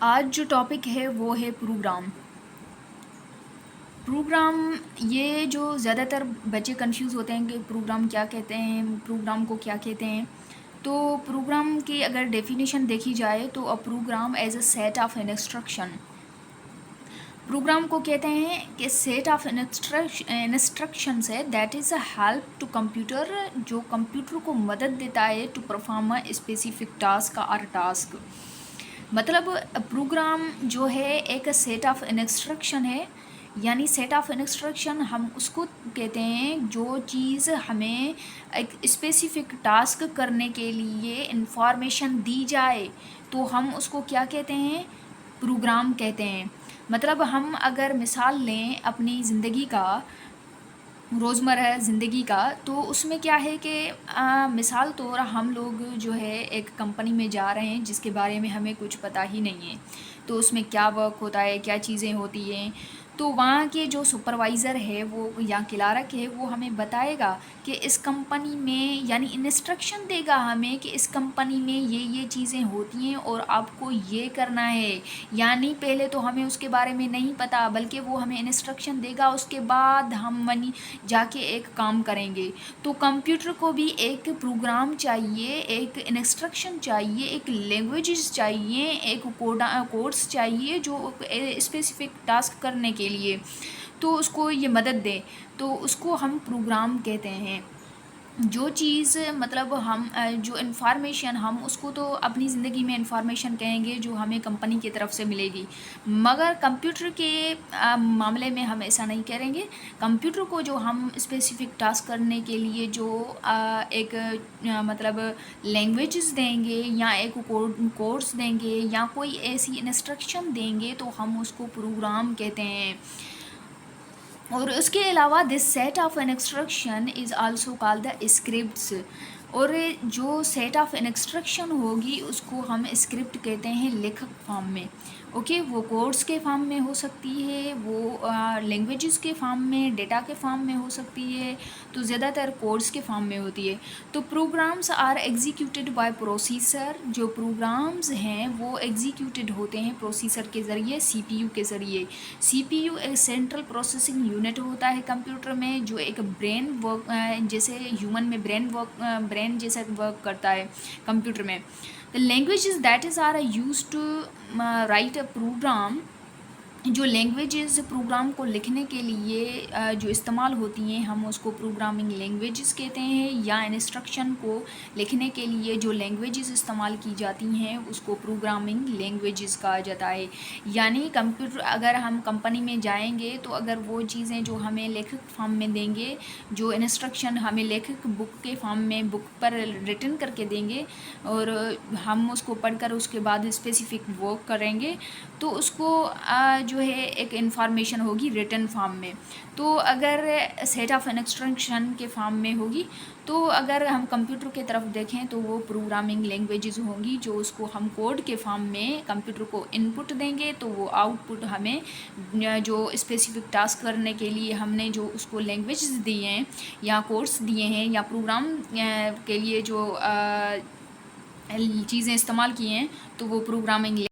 आज जो टॉपिक है वो है प्रोग्राम। प्रोग्राम ये जो ज़्यादातर बच्चे कंफ्यूज होते हैं कि प्रोग्राम क्या कहते हैं, प्रोग्राम को क्या कहते हैं। तो प्रोग्राम की अगर डेफिनेशन देखी जाए तो a program as a set of instruction. Program को कहते हैं कि सेट ऑफ इंस्ट्रक्शंस है that is a help to computer, जो कंप्यूटर को मदद देता है to perform a specific task और टास्क। मतलब प्रोग्राम जो है एक सेट ऑफ इंस्ट्रक्शन है, यानी सेट ऑफ इंस्ट्रक्शन हम उसको कहते हैं जो चीज़ हमें एक स्पेसिफिक टास्क करने के लिए इंफॉर्मेशन दी जाए तो हम उसको क्या कहते हैं, प्रोग्राम कहते हैं। मतलब हम अगर मिसाल लें अपनी ज़िंदगी का, रोज़मर्रा ज़िंदगी का, तो उसमें क्या है कि मिसाल तौर हम लोग जो है एक कंपनी में जा रहे हैं जिसके बारे में हमें कुछ पता ही नहीं है। तो उसमें क्या वर्क होता है, क्या चीज़ें होती हैं। तो वहाँ के जो सुपरवाइज़र है वो या क्लार्क है वो हमें बताएगा कि इस कंपनी में, यानी इंस्ट्रक्शन देगा हमें कि इस कंपनी में ये चीज़ें होती हैं और आपको ये करना है। यानी पहले तो हमें उसके बारे में नहीं पता, बल्कि वो हमें इंस्ट्रक्शन देगा, उसके बाद हम मनी जाके एक काम करेंगे। तो कंप्यूटर को भी एक प्रोग्राम चाहिए, एक इंस्ट्रक्शन चाहिए, एक लैंग्वेजेस चाहिए, एक कोड्स चाहिए जो स्पेसिफिक टास्क करने के लिए तो उसको ये मदद दे, तो उसको हम प्रोग्राम कहते हैं। जो चीज़ मतलब हम जो इन्फॉर्मेशन हम उसको तो अपनी ज़िंदगी में इन्फॉर्मेशन कहेंगे जो हमें कंपनी की तरफ से मिलेगी, मगर कंप्यूटर के मामले में हम ऐसा नहीं करेंगे। कंप्यूटर को जो हम स्पेसिफिक टास्क करने के लिए जो एक मतलब लैंग्वेजेस देंगे या एक कोड्स देंगे या कोई ऐसी इंस्ट्रक्शन देंगे तो हम उसको प्रोग्राम कहते हैं। और उसके अलावा this set of instruction is also called the scripts. और जो सेट ऑफ इंस्ट्रक्शन होगी उसको हम स्क्रिप्ट कहते हैं लेखक फॉर्म में। ओके, वो कोड्स के फॉर्म में हो सकती है, वो लैंग्वेजेस के फॉर्म में, डेटा के फॉर्म में हो सकती है, तो ज़्यादातर कोड्स के फॉर्म में होती है। तो programs are executed by processor. जो प्रोग्राम्स हैं वो एग्जीक्यूटेड होते हैं प्रोसेसर के ज़रिए, सीपीयू के ज़रिए। सीपीयू एक सेंट्रल प्रोसेसिंग यूनिट होता है कंप्यूटर में, जो एक ब्रेन वर्क जैसे ह्यूमन में ब्रेन जैसा वर्क करता है कंप्यूटर में। The languages that is are use to write a program. जो लैंग्वेजेस प्रोग्राम को लिखने के लिए जो इस्तेमाल होती हैं हम उसको प्रोग्रामिंग लैंग्वेजेस कहते हैं, या इंस्ट्रक्शन को लिखने के लिए जो लैंग्वेजेस इस्तेमाल की जाती हैं उसको प्रोग्रामिंग लैंग्वेजेस कहा जाता है। यानी कंप्यूटर, अगर हम कंपनी में जाएंगे तो अगर वो चीज़ें जो हमें लेखक फॉर्म में देंगे, जो इंस्ट्रक्शन हमें लेखक बुक के फॉर्म में बुक पर रिटन करके देंगे और हम उसको पढ़कर उसके बाद स्पेसिफिक वर्क करेंगे, तो उसको जो है एक इन्फॉर्मेशन होगी रिटन फॉर्म में। तो अगर सेट ऑफ इंस्ट्रक्शन के फॉर्म में होगी, तो अगर हम कंप्यूटर की तरफ देखें तो वो प्रोग्रामिंग लैंग्वेजेस होंगी जो उसको हम कोड के फॉर्म में कंप्यूटर को इनपुट देंगे, तो वो आउटपुट हमें जो स्पेसिफिक टास्क करने के लिए हमने जो उसको लैंग्वेजेस दिए हैं या कोड्स दिए हैं या प्रोग्राम के लिए जो चीज़ें इस्तेमाल की हैं, तो वो प्रोग्रामिंग